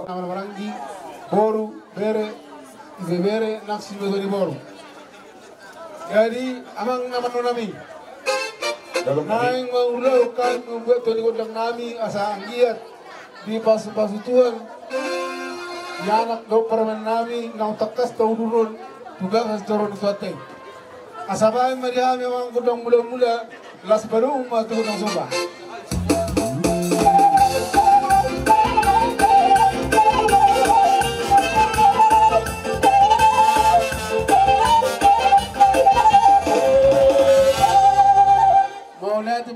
Warangi boru bere bere naksi begoni boru jadi amang nama nami naing maulo kan membuat toni godang nami asa anggiat di pasu-pasu tuan yanak do permen nami nang takas tau durun tugang has turun suate asabay mariha memang godang mula-mula las baru umat godang soba.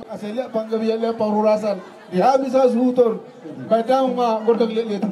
Asalnya panggabiannya pangurasan dihabis hutor kadang mah godang lihat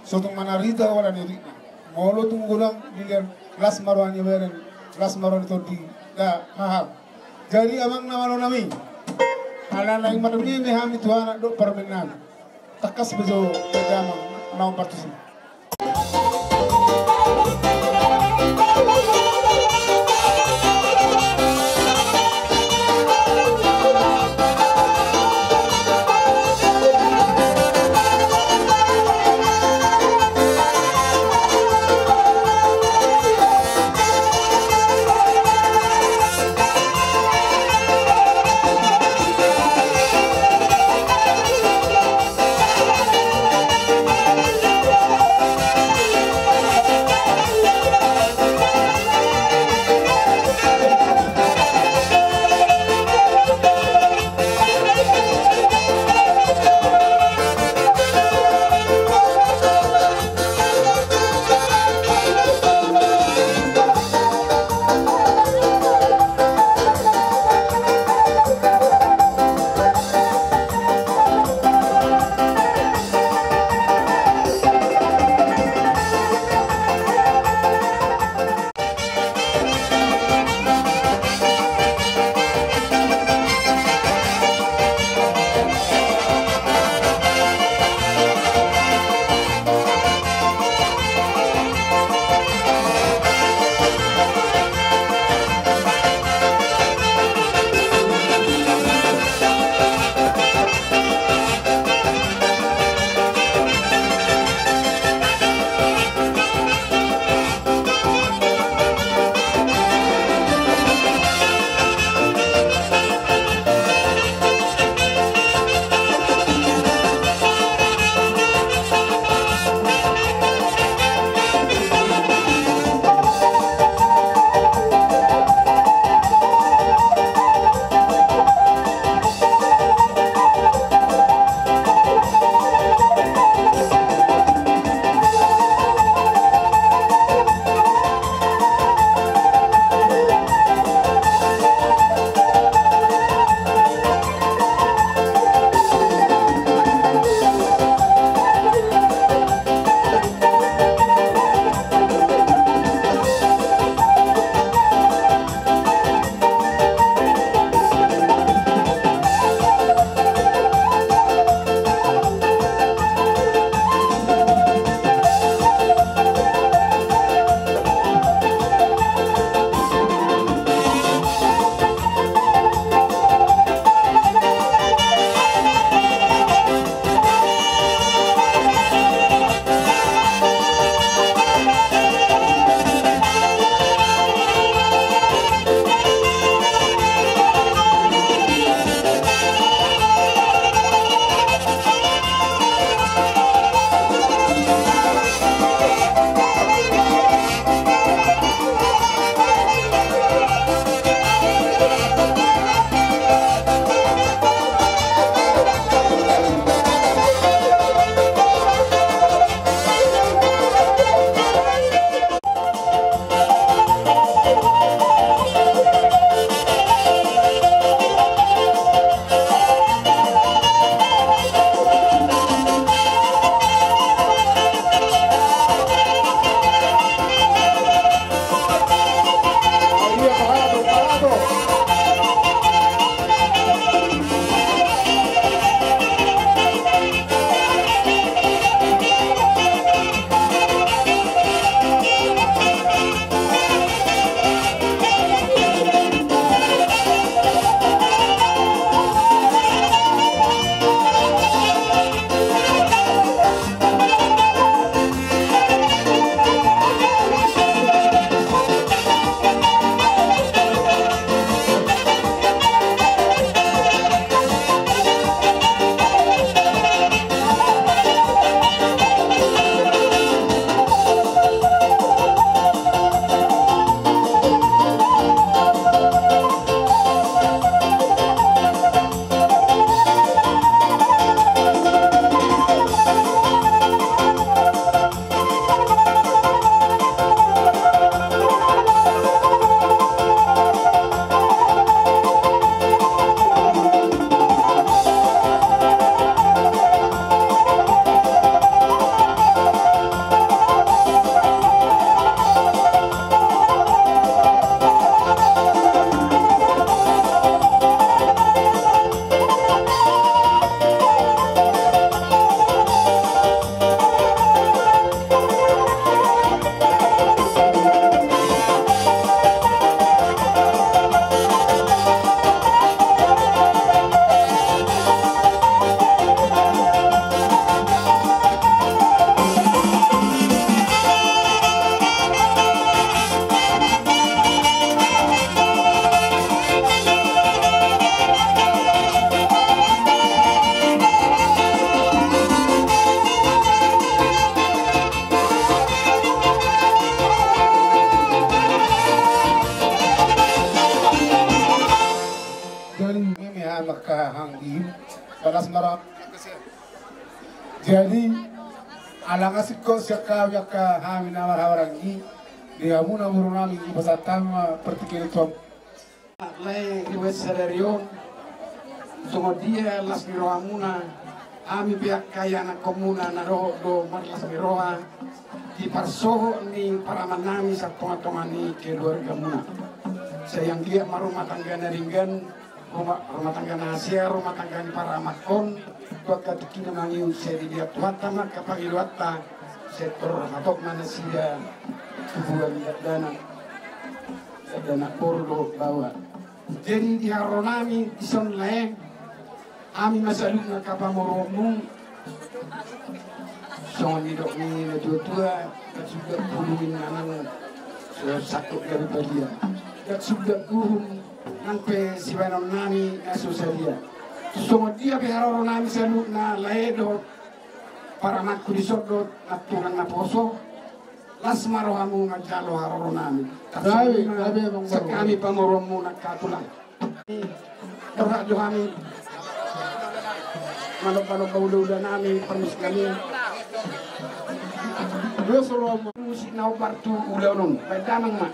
sotung mana rita wala ni molo tunggulang bilen las marwani beren las marwani to di da mahal jadi amang namalo nami ala na imadumi me hami tuana do permenan takas bezo pedamang naon partisip lasmara. Jadi alangasiko siaka yaka hamina warawarangi dia muna murunami pasatama pertikir tom. Lei iwes sadario songo dia lasmiro amuna ami biak kaya na komuna na do marlas miroa di parsoho ni para manami sa tonga-tonga ni keluarga muna. Sayang dia marumah tangga na ringgan rumah tangga na Asia, rumah tangga ni para makon tuat katukina mangiu seri dia tuata maka pagiluata sektor hatok mana sia kubuan dana pordo bawa. Jadi di haronami di son laeng ami masaluk na kapamoromu songon hidok ni na tua-tua kat sudah puluhin nanang sakit dari balia kat sudah uhum nang pe siwanon nami asusaria songon dia pe haroro nami saluk na laedo para makku di sodot natungan na poso las marohamu ngajalo haroro nami sekami pamoromu nakatulang dorak johami manok-manok kauludan namin permis kami Rasulullah musik nau partu ulah nun baik damang mak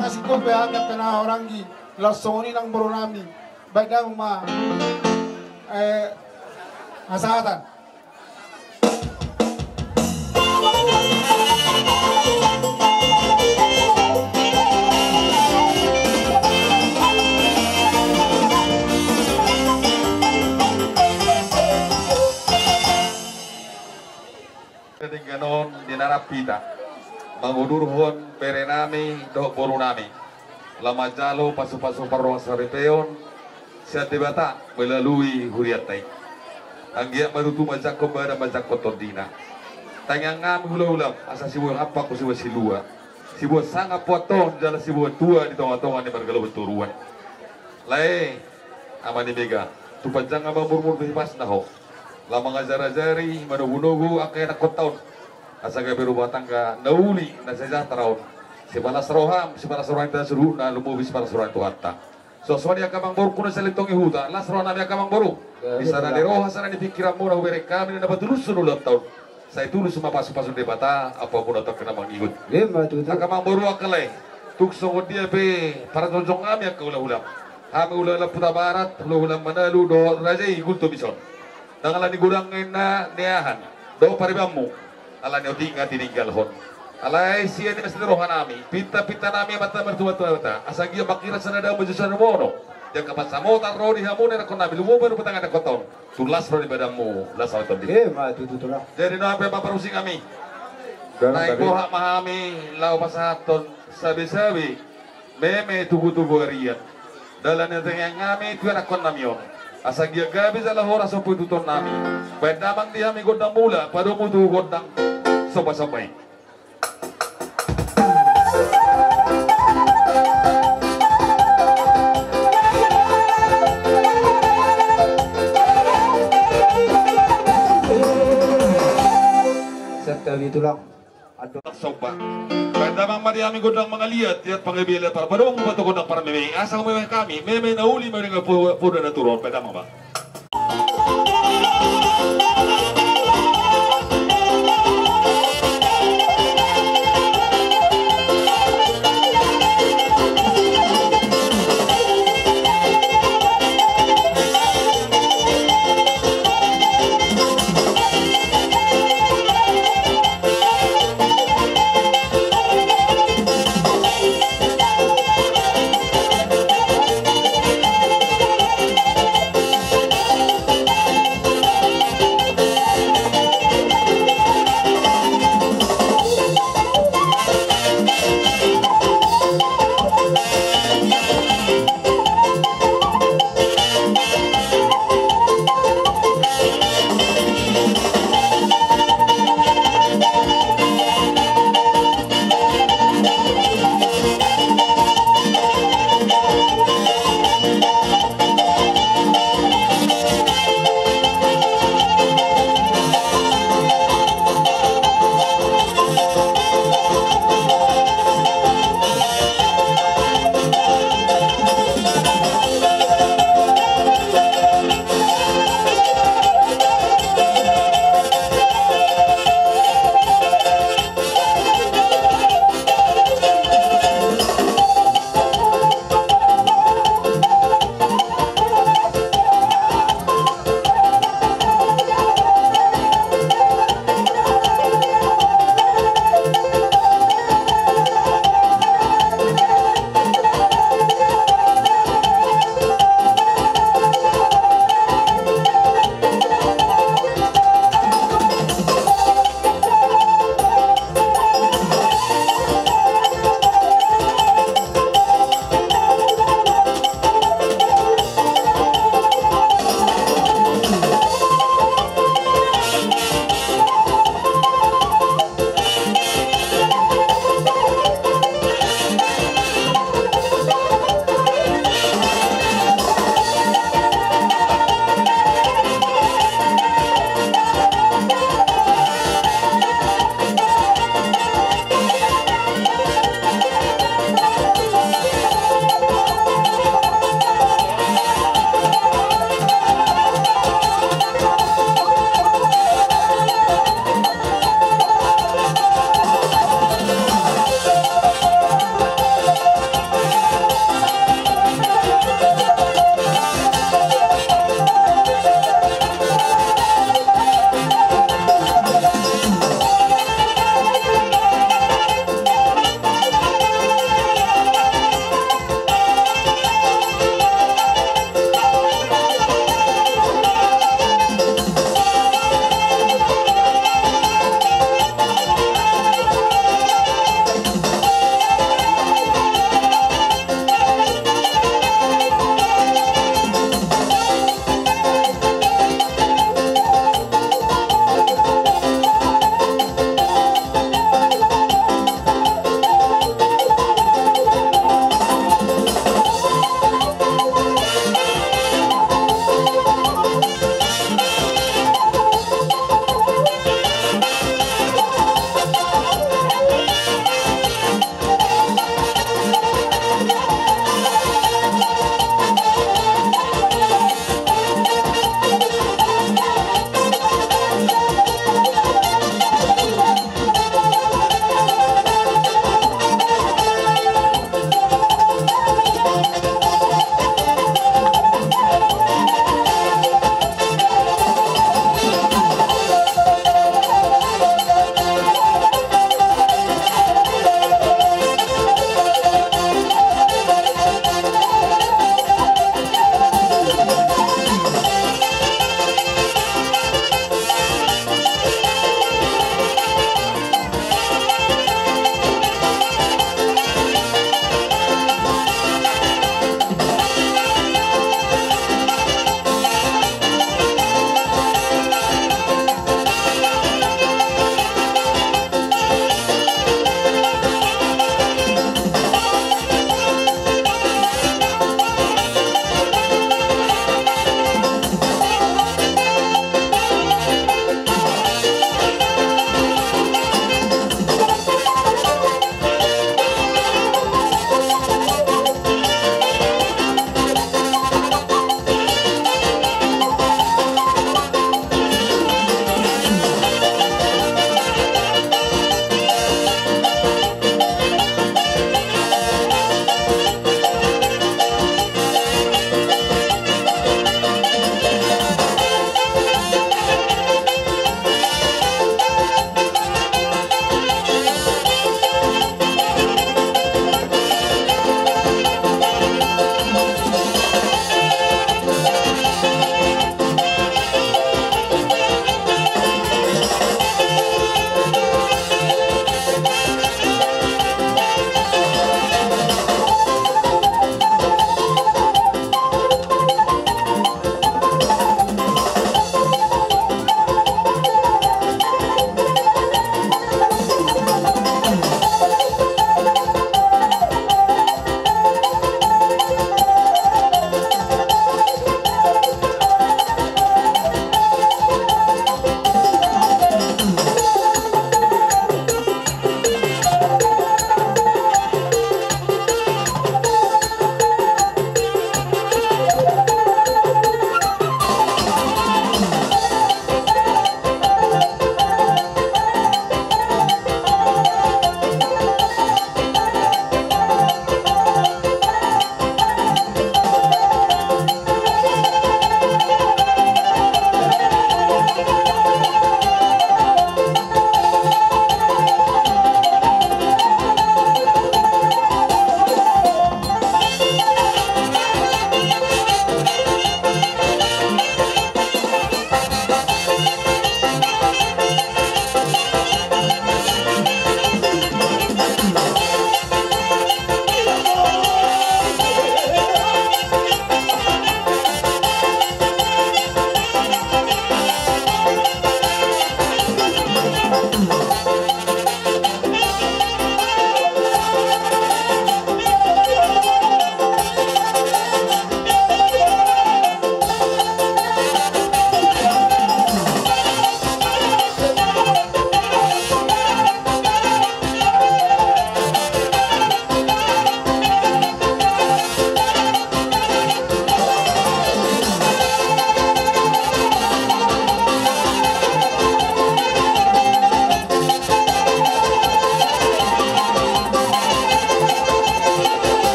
kasih kumpe hanya kena orangi langsung ini nang Borunami baik dang ma masahatan. Ketinggalan di narapita mangudurhon perenami do Borunami lama jalo pasu-pasu parong saripeon siat debata melalui huriatai anggia marutu majak kembara majak kotordina tangang ngam hula-hula asa sibuan apa ku sibuan silua sibuan sangat potong jala sibuan tua di tengah-tengah di bergalau beturuan lai amani bega tu panjang abang murmur di pas naho lama ngajari-jari menugu-nugu akai nak tahun asa gawe rumah tangga nauli na sejahtera si balas roham si balas roham ta suruh na lumu bis balas roham tu hatta so swadi akamang boru kuna salitongi huta las roham na akamang boru di sana di roha sana di pikiran mo na ubere kami na batulus sunu tahun saya tulus sama pasu-pasu debata apapun atau kena mengikut akamang boru akalai tuk songo dia pe para tonjong kami akaulah-ulah kami ulah-ulah puta barat ulah-ulah manalu do rajai gulto bison dangalan digurangin na niahan do paribamu ala nyo tinga tininggal hon alay siya ni masih rohanami pita-pita nami mata mertua-tua asagi makira sana daw majusan mono yang kapat samota rodi hamune na konabi lumo baru petang ada koton tulas rodi badamu las auto di Ma tutulah. jadi no apa paparusing kami naik boha mahami lau pasaton sabi-sabi meme tugu-tugu ariat dalam yang tengah ngami tuan akon namion asagi gabi sa lahora so pututon nami bedamang dia mi godang mula padu mutu godang sopa-sopay Sekali itu lang. Aduh. sopa bedamang madi ami godang mangaliat tiat pangibila para padu mu batu godang para meme asang meme kami meme nauli mereka puda naturon bedamang ba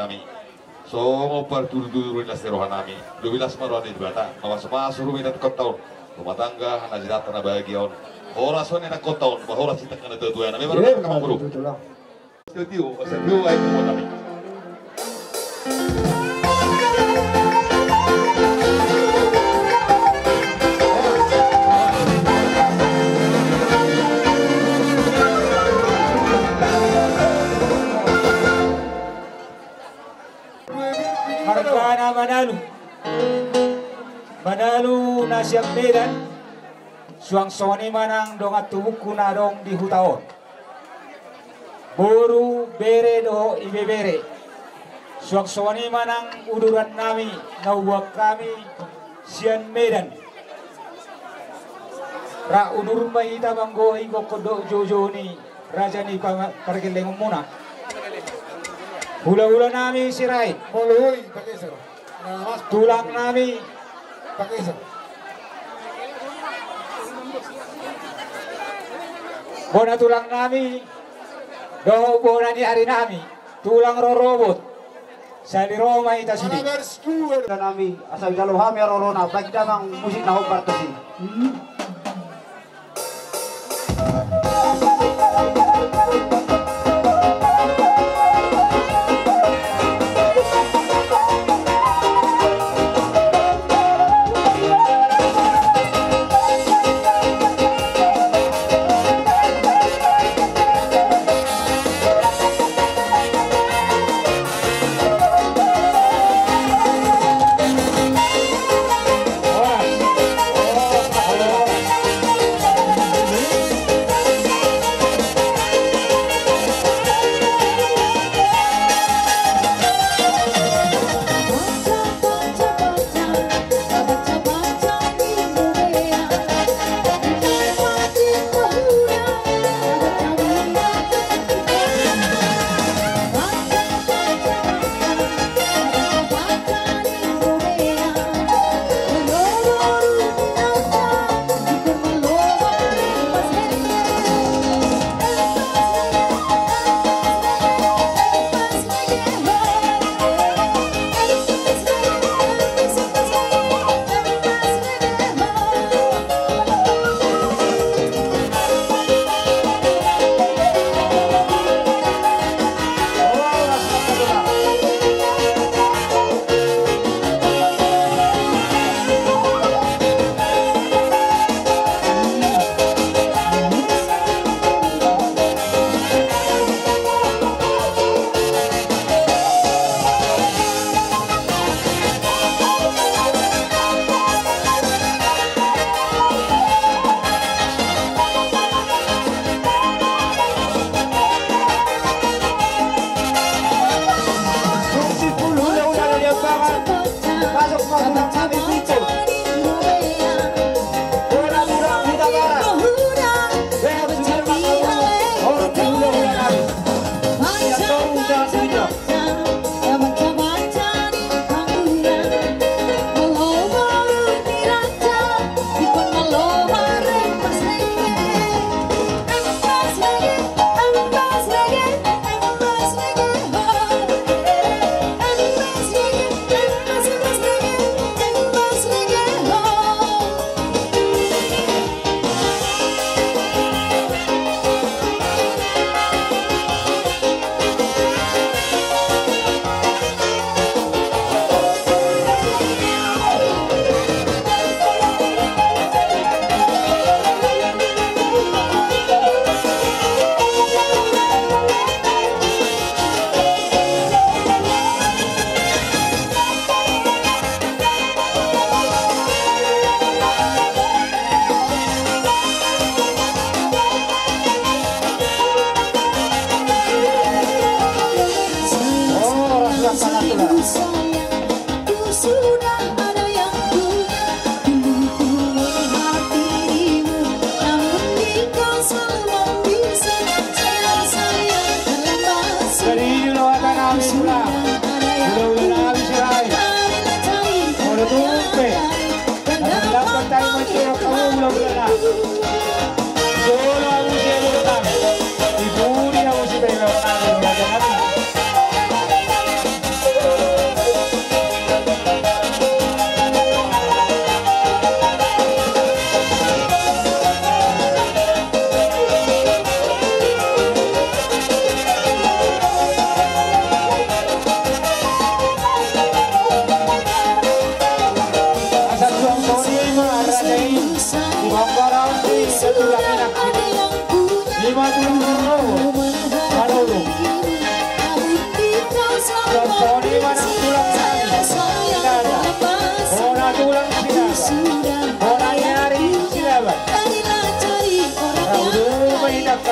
nami. So perturu-turu ilas terohan nami. Lubilas marwani bata. Mawas ruminat kotaun. Rumah tangga najirat na bahagiaon. Orason na kotaun. Mahoras kita kana tutuan nami. Baru kamu guru. Setiu ay mo nami. Manalu na siyang Medan, suang soni manang dongat tubuku na dong di hutaon. Boru bere do ibebere, suang soni manang uduran nami nauwak kami sian Medan. Ra udur mahita manggo ingo kodok jojo ni raja ni pargeleng muna. Hula-hula nami sirai, Moloy, pakai sir. tulang nami Pakai sir. bona tulang nami doho bona ni hari nami tulang rorobot sali Roma ita sini Dan kami asal jalo kami rorona bagi damang musik na hobar to si.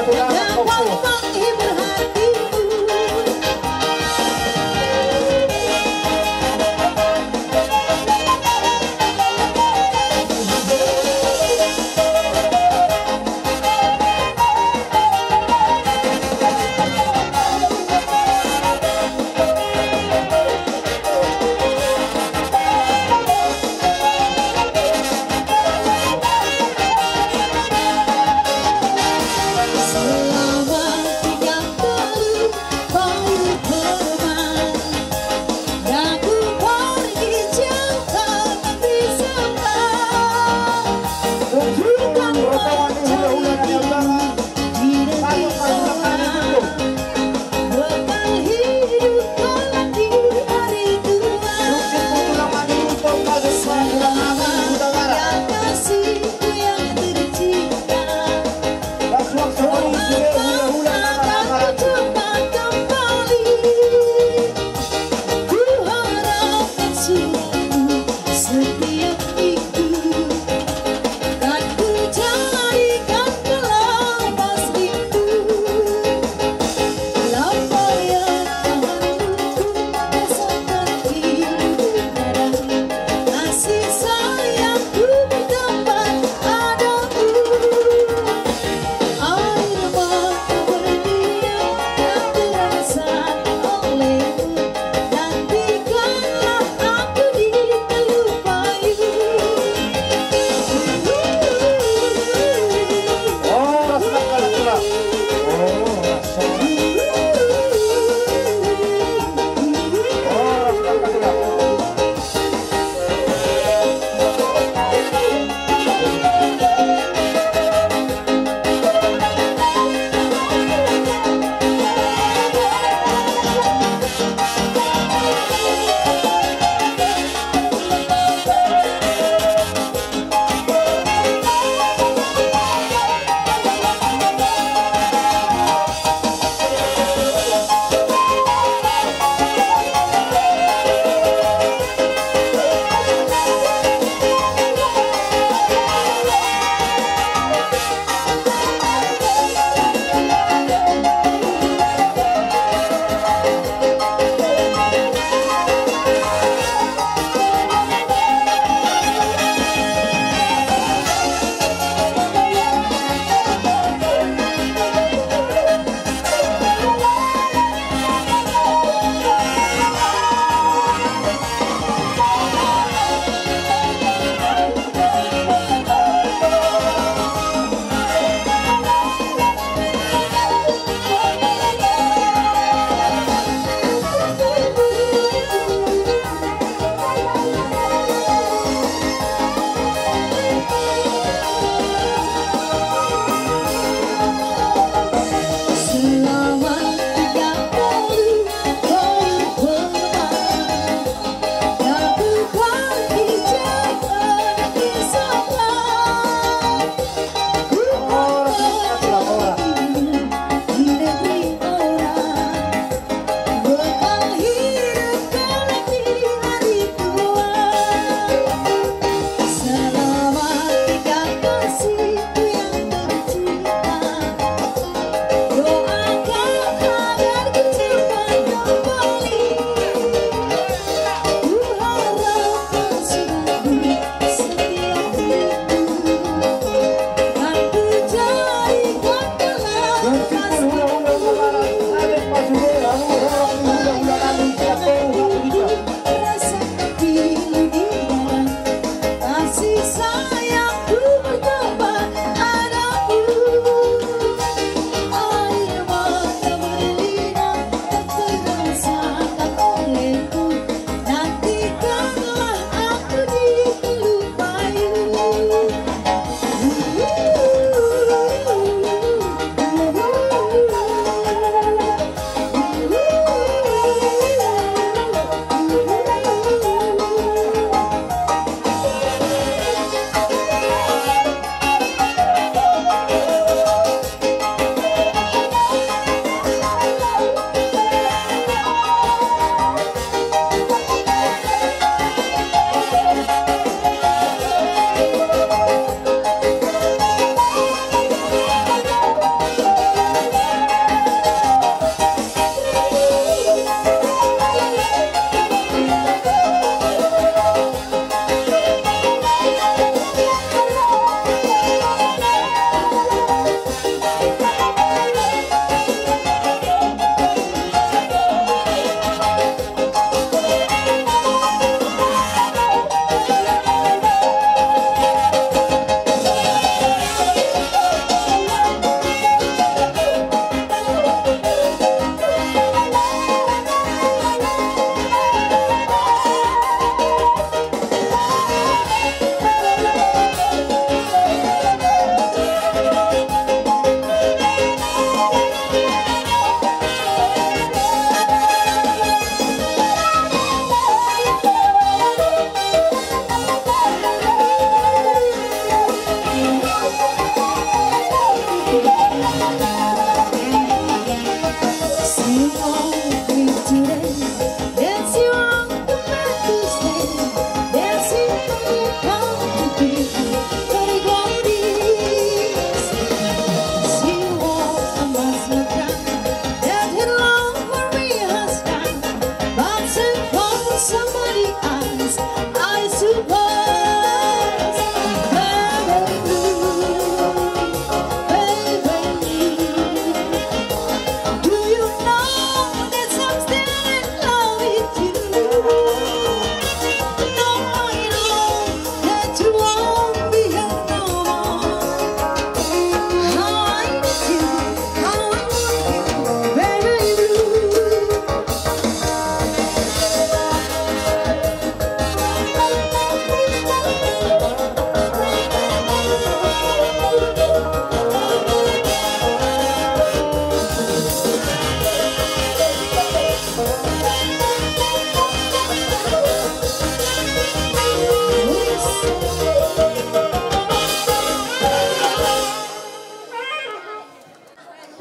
katularan kau po. Selama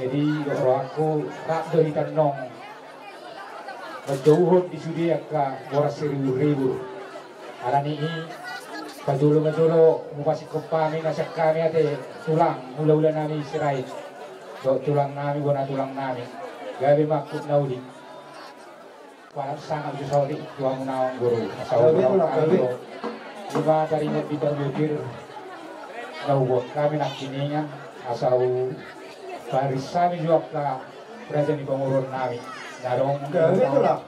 Jadi kalau aku rak dari tanong menjauh di sudi ka boras 1,000. Aran ini padulo mupasi kami nasak kami ate tulang mula-mula nami sirai. Do tulang nami bona tulang nami. Gabi makut nauli. Para sangat disoli tuang naong guru. Asal lima dari bidang bibir nauwak kami nak kiningan asal baris kami juga ka berada di pengurun nami. Narong itulah.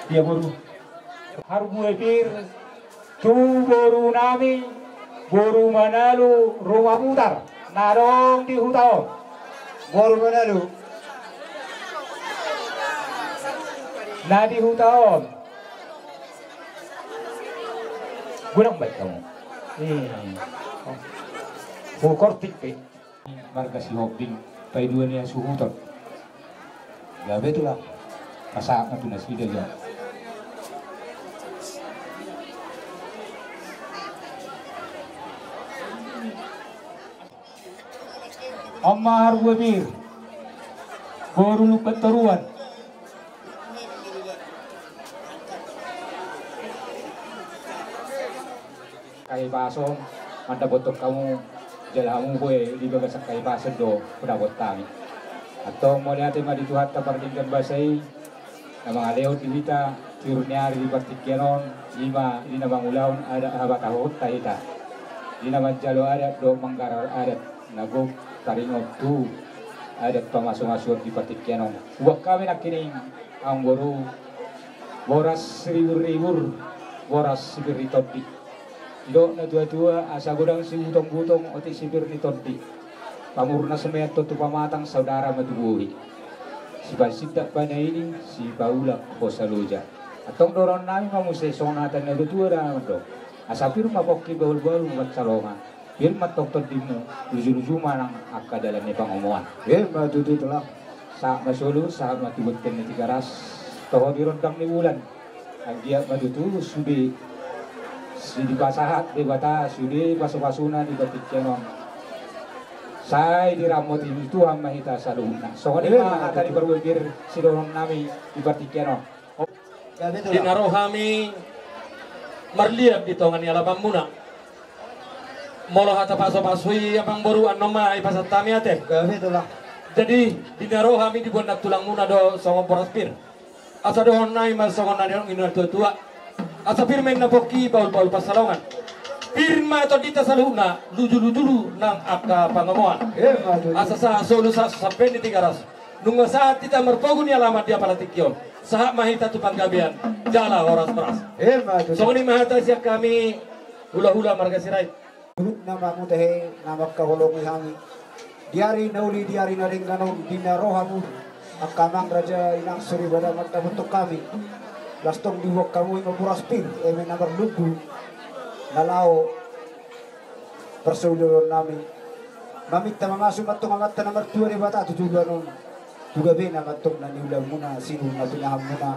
Dia guru harus bibir tu guru nami guru manalu rumah putar narong di hutao Guru Manalu. nadi hutao gunang baik kamu kortik pe marga si hobing paiduan niya suhutot gabe itulah masak na tunas ida dyan Amar Wabir Guru lupat teruan kai basong manda botok kamu jalamu boy di bagasak kai basong do penabot kami atau mau lihat ma dituhat tapardingkan basai namang aleo dilita turunnya di Batikyanon 5 di namang ulaun ada habat tahun taita di namang jalo ada do manggarar ada nagog taringog tu ada pamasok-masok di Batikyanon buat kami nak kining ang guru boras 1,000 boras sibir itodi do na dua-dua asa gudang si butong-butong oti sibir itodi pamurna semet tu pamatang saudara madubuhi si basita bana ini si baula kosaluja atong doron nami mamusay sonatan na dua raman do asapir mapokki baul-baul matsalongan bir matokton dimu luju-luju manang akadalan ni pangomuan Matutu itulah. sa masulu sa matibutken ni tigaras toho dirondam ni bulan ang dia matutu sudi si dipasahat di bata sudi pasu-pasuna di Batikyanon saya diramot ini Tuhan mahita saluna. Soalnya mah tadi berwakir si dorong nami di Batikyanon. Di narohami marliab di tongan ni alabang muna. Molo hata paso-pasoi abang boru anoma ipasat tami ate. Itulah. Jadi di narohami di buat tulang muna do songon poraspir. Asa dohon nai mas songon nadong inu tua. Asa pirmen napoki baul-baul pasalongan. Firma atau dita saluna luju-luju nang akka pangamuan. Asa sa solu sa sampai di 300. Nunggu saat kita merpogun ni alamat dia Batikyanon. Saat mahita tu panggabian jala horas beras. So ni mahita siya kami hula-hula marga sirai. Nama mo tahe nama kahulong ihami. Diari nauli diari na ring ganong dinarohamu. Ang kamang raja inang suri bada magtabutok kami. Lastong diwok kamu mapuraspin. May namar lugu. Nalao persaudara namin mamita mamasok matong amata nomor 2 ni bata tujuan nun juga bina matong na niulang muna sino na pinaham muna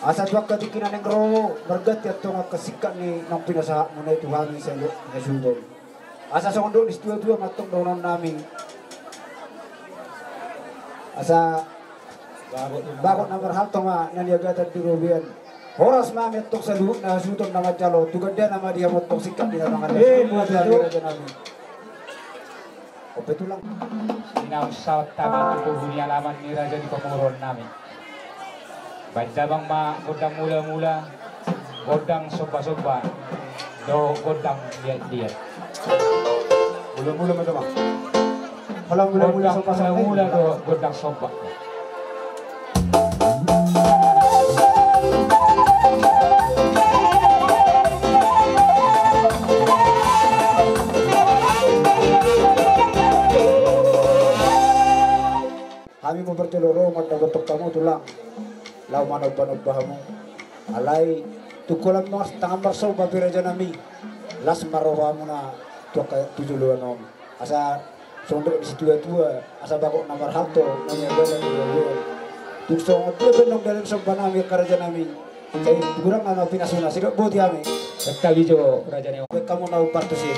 asa duwag katikinan ng roho margati at nga kasikat ni nang pinasaha muna ito hangin sa nasudon asa sa kondo ni dua matong doon namin asa bakot na marhalto nga naniagatan dirubian horas mamet tok sa luhuk na sutong na madyalo tugad din na madiyamot tok sikat nila mga raja namin o betul lang Inausawat tama ito dunia laman ni Raja di Pamuron namin. Bandabang godang mula-mula, godang soba-soba, do godang liat-liat. mula-mula mo naman walang mula-mula sa pasang mula do godang soba. Kami mo berteloro magdagotok kamu tulang lau manod-panod bahamu alay tukulan mo tangan marso babiraja nami las marowa mo na tujuluan om asa sondok di situa-tua asa bakok na marhato nanya gala ni tukso dia benong dalam sombana mi karaja nami kay kurang ama pinasuna sidok boti ami Sekali jo Raja Newa. kamu na uparto si